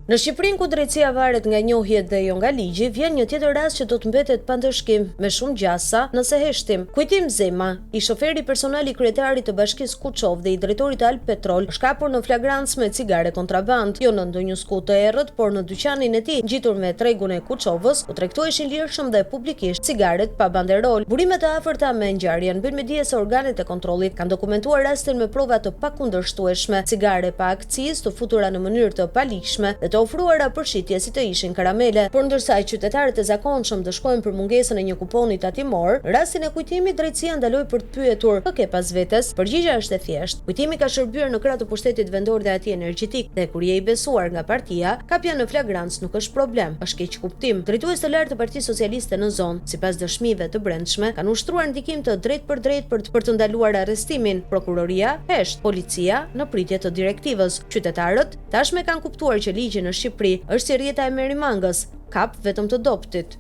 Në Shqipërinë ku drejtësia varet nga njohjet dhe jo nga ligji, vjen një tjetër rast që do të mbetet pa ndëshkim me shumë gjasa nëse heshtim. Kujtim Zema, i shoferi personal i kryetarit të Bashkisë Kuçov dhe i drejtorit të Alp Petrol, shkapur në flagrancë me cigare kontraband, jo në ndonjë skuq të errët, por në dyqanin e tij, ngjitur me tregun e Kuçovës, u tregtueshin lirshëm dhe publikisht cigaret pa banderol. Burimet e afërta me ngjarjen bën me dije se organet e kontrollit kanë dokumentuar rastin me prova të pakundërshtueshme, cigare pa akcizë të futura në mënyrë të paligjshme dhe të ofruara për shitje si të ishin karamele, por ndërsa qytetarët e zakonshëm dëshkojnë për mungesën e një kuponi tatimor, rastin e kujtimit drejtësia ndaloi për të pyetur: "Kë ke pas vetes?" Përgjigjja është e thjeshtë. Kujtimi ka shërbyer në krah të pushtetit vendor dhe atij energjetik, dhe kur je i besuar nga partia, kapja në flagrancë nuk është problem, është keq kuptim. Drejtues të lartë të Partisë Socialiste në zonë, sipas dëshmive të brendshme, kanë ushtruar ndikim të drejtë për të ndaluar arrestimin. Prokuroria hesht, policia në pritje të direktivës. Qytetarët tashmë kanë kuptuar që ligji në Shqipëri është si rjeta e merimangës, kap vetëm të doptit.